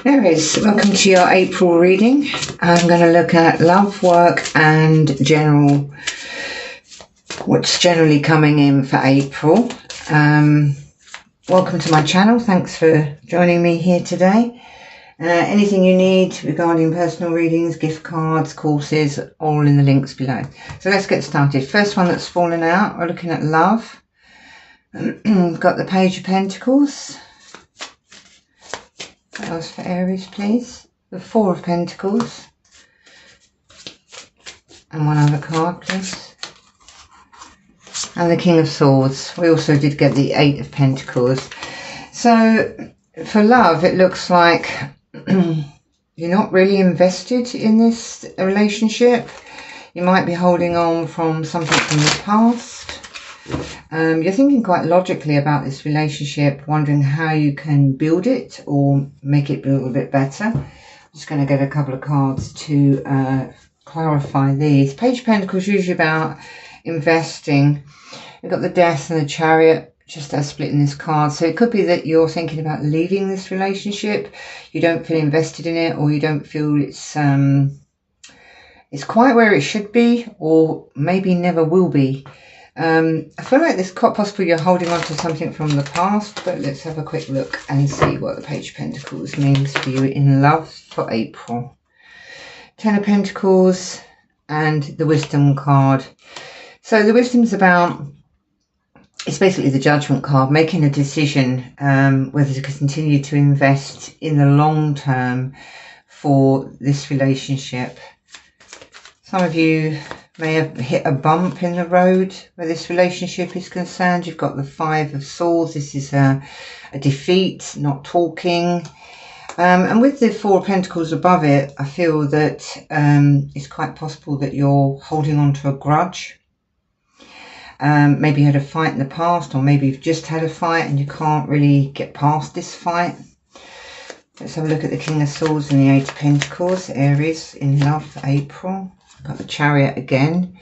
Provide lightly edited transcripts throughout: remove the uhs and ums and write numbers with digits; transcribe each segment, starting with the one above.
Aries, welcome to your April reading. I'm going to look at love, work and what's generally coming in for April. Welcome to my channel. Thanks for joining me here today. Anything you need regarding personal readings, gift cards, courses, all in the links below. So let's get started. First one that's fallen out, we're looking at love. Got the Page of Pentacles. What else for Aries, please? The Four of Pentacles. And one other card, please. And the King of Swords. We also did get the Eight of Pentacles. So, for love, it looks like you're not really invested in this relationship. You might be holding on from something from the past. You're thinking quite logically about this relationship, wondering how you can build it or make it a little bit better. I'm just going to get a couple of cards to clarify these. Page of Pentacles usually about investing. You've got the Death and the Chariot just as split in this card. So it could be that you're thinking about leaving this relationship. You don't feel invested in it, or you don't feel it's quite where it should be, or maybe never will be. I feel like it's quite possible you're holding on to something from the past, but let's have a quick look and see what the Page of Pentacles means for you in love for April. Ten of Pentacles and the Wisdom card. So the Wisdom's about, it's basically the Judgment card, making a decision whether to continue to invest in the long term for this relationship. Some of you may have hit a bump in the road where this relationship is concerned. You've got the Five of Swords. This is a defeat, not talking. And with the Four of Pentacles above it, I feel that it's quite possible that you're holding on to a grudge. Maybe you had a fight in the past, or maybe you've just had a fight and you can't really get past this fight. Let's have a look at the King of Swords and the Eight of Pentacles. Aries in love for April. Got the Chariot again.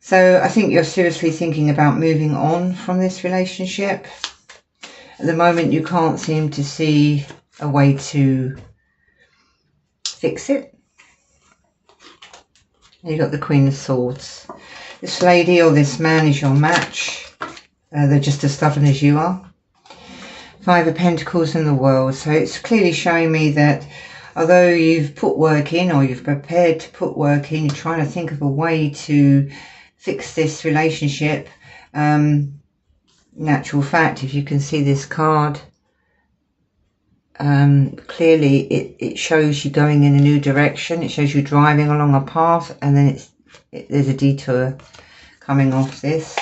So I think you're seriously thinking about moving on from this relationship. At the moment you can't seem to see a way to fix it. And you've got the Queen of Swords. This lady or this man is your match. They're just as stubborn as you are. Five of Pentacles in the World. So it's clearly showing me that although you've put work in, or you've prepared to put work in, you're trying to think of a way to fix this relationship. In actual fact, if you can see this card, clearly it shows you going in a new direction. It shows you driving along a path, and then there's a detour coming off this.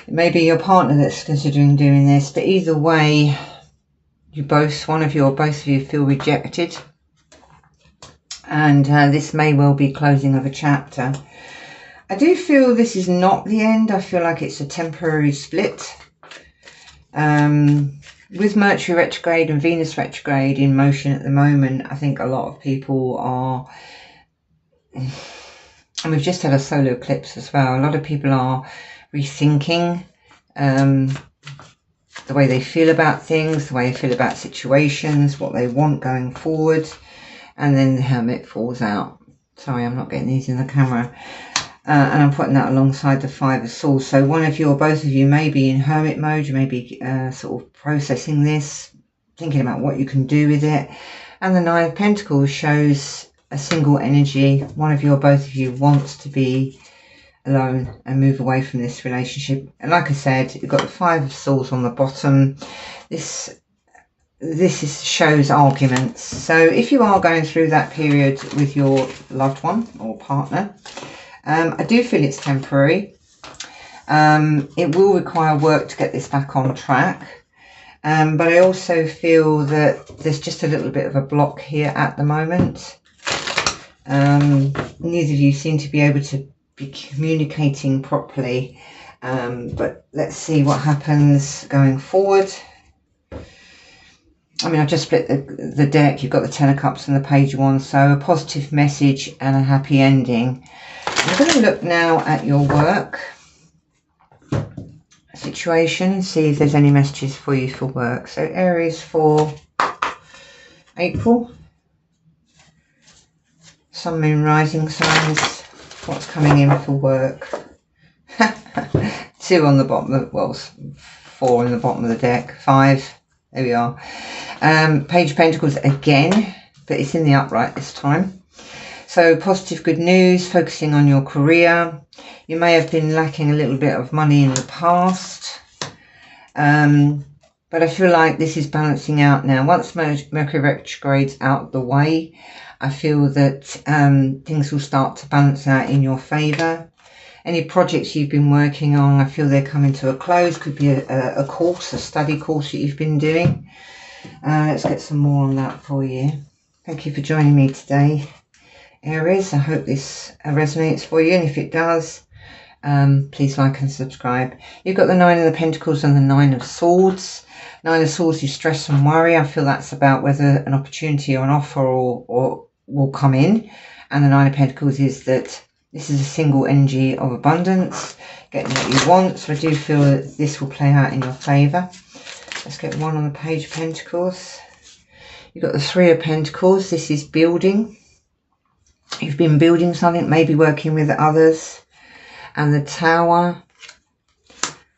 It may be your partner that's considering doing this, but either way, one of you or both of you feel rejected, and this may well be closing of a chapter. I do feel this is not the end. I feel like it's a temporary split. With Mercury retrograde and Venus retrograde in motion at the moment, I think a lot of people are, and we've just had a solar eclipse as well, a lot of people are rethinking the way they feel about things, the way they feel about situations, what they want going forward. And then the Hermit falls out. Sorry, I'm not getting these in the camera. And I'm putting that alongside the Five of Swords. So one of you or both of you may be in hermit mode. You may be sort of processing this, thinking about what you can do with it. And the Nine of Pentacles shows a single energy. One of you or both of you wants to be alone and move away from this relationship. And like I said, you've got the Five of Swords on the bottom. This shows arguments. So if you are going through that period with your loved one or partner, I do feel it's temporary. It will require work to get this back on track. But I also feel that there's just a little bit of a block here at the moment. Neither of you seem to be able to be communicating properly, but let's see what happens going forward. I mean, I just split the deck. You've got the Ten of Cups and the Page of Wands, so a positive message and a happy ending. I'm going to look now at your work situation, see if there's any messages for you for work. So Aries for April. Sun, Moon, Rising signs. What's coming in for work? 2 on the bottom of, well, 4 on the bottom of the deck. 5. There we are. Page of Pentacles again, but it's in the upright this time. So positive good news, focusing on your career. You may have been lacking a little bit of money in the past. But I feel like this is balancing out now. Once Mercury retrograde's out the way, I feel that things will start to balance out in your favour. Any projects you've been working on, I feel they're coming to a close. Could be a course, a study course that you've been doing. Let's get some more on that for you. Thank you for joining me today, Aries. I hope this resonates for you, and if it does, please like and subscribe. You've got the 9 of the Pentacles and the 9 of Swords. 9 of Swords is stress and worry. I feel that's about whether an opportunity or an offer or will come in. And the 9 of Pentacles is that this is a single energy of abundance, getting what you want. So I do feel that this will play out in your favour. Let's get one on the Page of Pentacles. You've got the 3 of Pentacles. This is building. You've been building something, maybe working with others. And the Tower.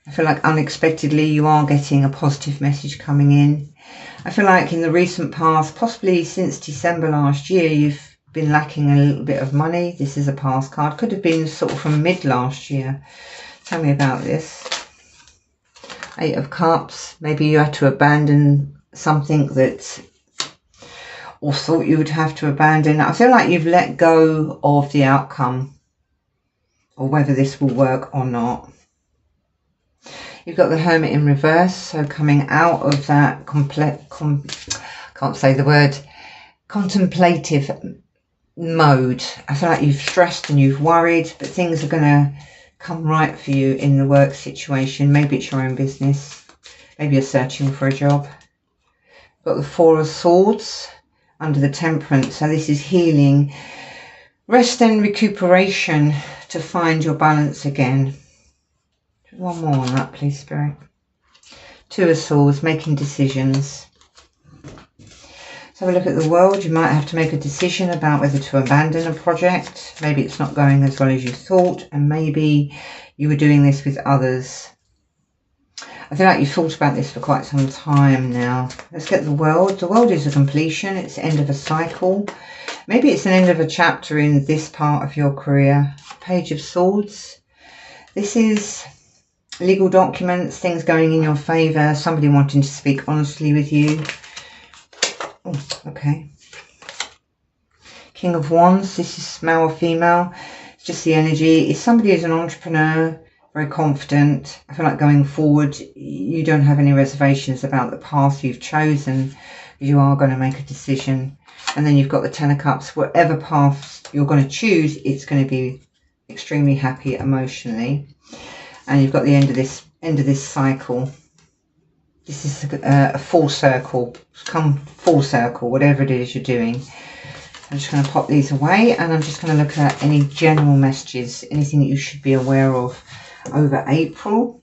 I feel like unexpectedly you are getting a positive message coming in. I feel like in the recent past, possibly since December last year, you've been lacking a little bit of money. This is a past card. Could have been sort of from mid last year. Tell me about this. 8 of Cups. Maybe you had to abandon something that, or thought you would have to abandon. I feel like you've let go of the outcome, or whether this will work or not. You've got the Hermit in reverse, so coming out of that can't say the word, contemplative mode. I feel like you've stressed and you've worried, but things are going to come right for you in the work situation. Maybe it's your own business. Maybe you're searching for a job. Got the 4 of Swords under the Temperance. So this is healing, rest and recuperation to find your balance again. One more on that, please, Spirit. 2 of Swords, making decisions. So have a look at the world. You might have to make a decision about whether to abandon a project. Maybe it's not going as well as you thought, and maybe you were doing this with others. I feel like you've thought about this for quite some time now. Let's get the world. The world is a completion. It's the end of a cycle. Maybe it's an end of a chapter in this part of your career. Page of Swords. This is legal documents, things going in your favour, somebody wanting to speak honestly with you. Oh, okay. King of Wands. This is male or female. It's just the energy. It's somebody who's an entrepreneur, very confident. I feel like going forward, you don't have any reservations about the path you've chosen. You are going to make a decision. And then you've got the 10 of Cups. Whatever path you're going to choose, it's going to be extremely happy emotionally. And you've got the end of this cycle. This is a full circle. Come full circle, whatever it is you're doing. I'm just going to pop these away, and I'm just going to look at any general messages, anything that you should be aware of over April.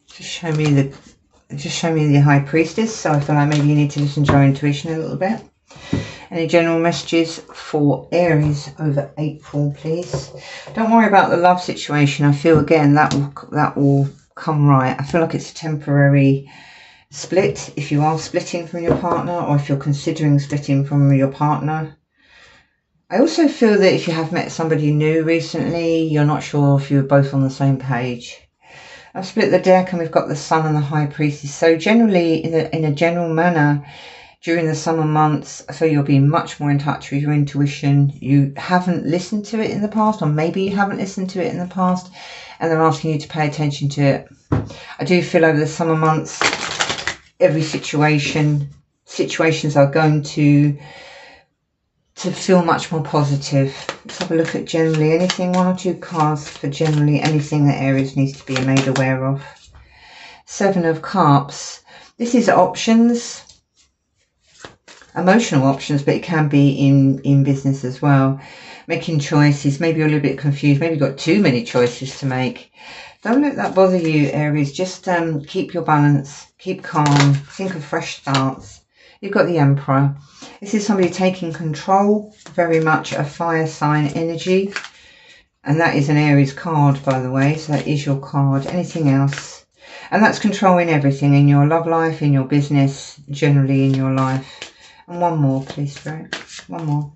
Just show me the High Priestess. So I feel like maybe you need to listen to your intuition a little bit. Any general messages for Aries over April, please? Don't worry about the love situation. I feel again that will come right. I feel like it's a temporary split if you are splitting from your partner, or if you're considering splitting from your partner. I also feel that if you have met somebody new recently, you're not sure if you're both on the same page. I've split the deck and we've got the Sun and the High Priestess. So generally, in a general manner, during the summer months, I feel you'll be much more in touch with your intuition. You haven't listened to it in the past, or maybe you haven't listened to it in the past, and they're asking you to pay attention to it. I do feel over the summer months, every situations are going to feel much more positive. Let's have a look at generally anything. 1 or 2 cards for generally anything that Aries needs to be made aware of. 7 of Cups. This is options. Emotional options, but it can be in business as well. Making choices. Maybe you're a little bit confused. Maybe you've got too many choices to make. Don't let that bother you, Aries. Just keep your balance, keep calm, think of fresh starts. You've got the Emperor. This is somebody taking control, very much a fire sign energy. And that is an Aries card, by the way, so that is your card. Anything else? And that's controlling everything in your love life, in your business, generally in your life. And one more, please, Spirit. One more.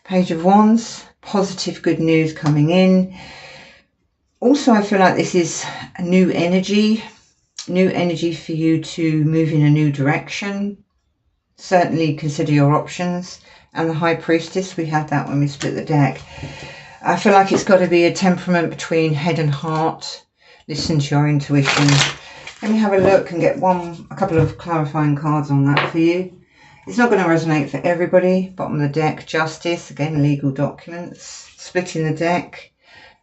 Page of Wands. Positive, good news coming in. Also, I feel like this is a new energy for you to move in a new direction. Certainly consider your options. And the High Priestess, we had that when we split the deck. I feel like it's got to be a temperament between head and heart. Listen to your intuition. Let me have a look and get a couple of clarifying cards on that for you. It's not going to resonate for everybody. Bottom of the deck, Justice. Again, legal documents. Splitting the deck.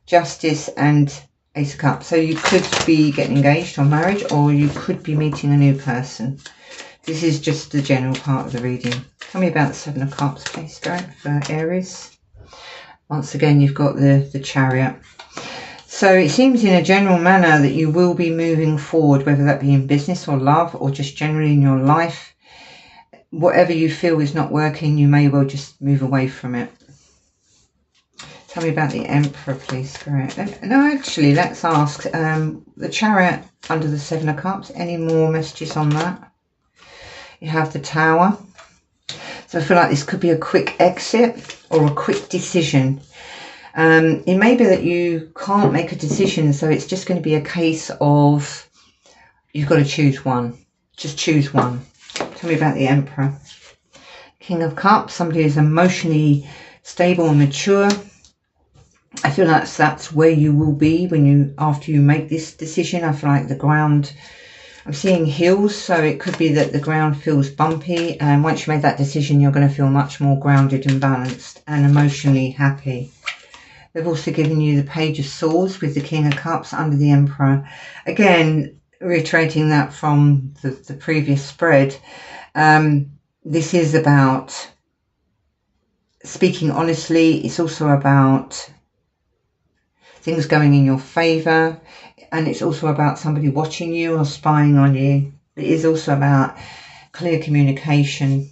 Justice and Ace of Cups. So you could be getting engaged or married, or you could be meeting a new person. This is just the general part of the reading. Tell me about the Seven of Cups, please, Spirit, for Aries. Once again, you've got the Chariot. So it seems in a general manner that you will be moving forward, whether that be in business or love or just generally in your life. Whatever you feel is not working, you may well just move away from it. Tell me about the Emperor, please, Spirit. No, actually, let's ask the Chariot under the Seven of Cups. Any more messages on that? You have the Tower. So I feel like this could be a quick exit or a quick decision. It may be that you can't make a decision, so it's just going to be a case of you've got to choose one. Just choose one. Tell me about the Emperor. King of Cups. Somebody who's emotionally stable and mature. I feel like that's where you will be after you make this decision. I feel like the ground, I'm seeing hills, so it could be that the ground feels bumpy, and once you made that decision, you're going to feel much more grounded and balanced and emotionally happy. They've also given you the Page of Swords with the King of Cups under the Emperor. Again, reiterating that from the previous spread, this is about speaking honestly. It's also about things going in your favour, and it's also about somebody watching you or spying on you. It is also about clear communication,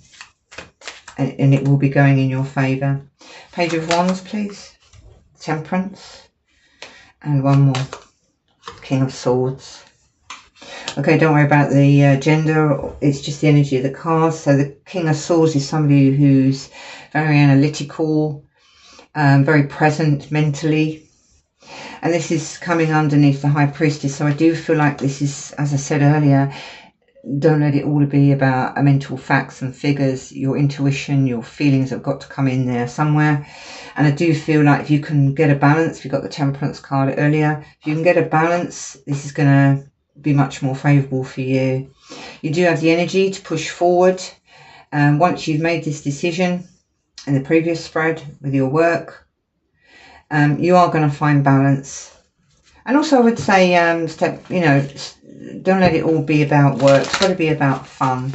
and it will be going in your favour. Page of Wands, please. Temperance. And one more. King of Swords. Okay, don't worry about the gender. It's just the energy of the cards. So the King of Swords is somebody who's very analytical, very present mentally. And this is coming underneath the High Priestess. So I do feel like this is, as I said earlier, don't let it all be about mental facts and figures. Your intuition, your feelings have got to come in there somewhere. And I do feel like if you can get a balance, we got the Temperance card earlier. If you can get a balance, this is going to be much more favourable for you. You do have the energy to push forward. Once you've made this decision in the previous spread with your work, you are going to find balance. And also I would say, don't let it all be about work. It's got to be about fun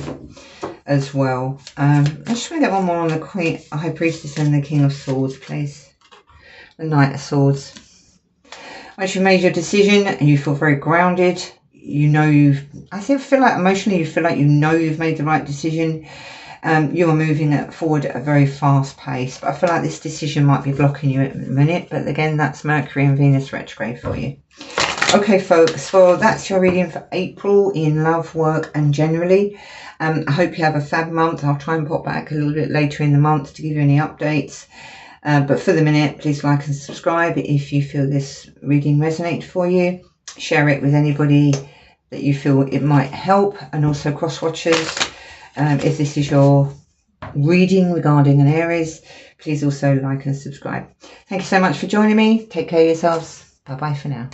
as well. Let's just get one more on the High Priestess and the King of Swords, please. The Knight of Swords. Once you've made your decision and you feel very grounded, I feel like emotionally you feel like you've made the right decision. You are moving forward at a very fast pace, but I feel like this decision might be blocking you at the minute. But again, that's Mercury and Venus retrograde for you. Okay, folks, well, that's your reading for April in love, work, and generally. I hope you have a fab month. I'll try and pop back a little bit later in the month to give you any updates. But for the minute, please like and subscribe if you feel this reading resonates for you. Share it with anybody that you feel it might help, and also cross-watchers. If this is your reading regarding an Aries, please also like and subscribe. Thank you so much for joining me. Take care of yourselves. Bye-bye for now.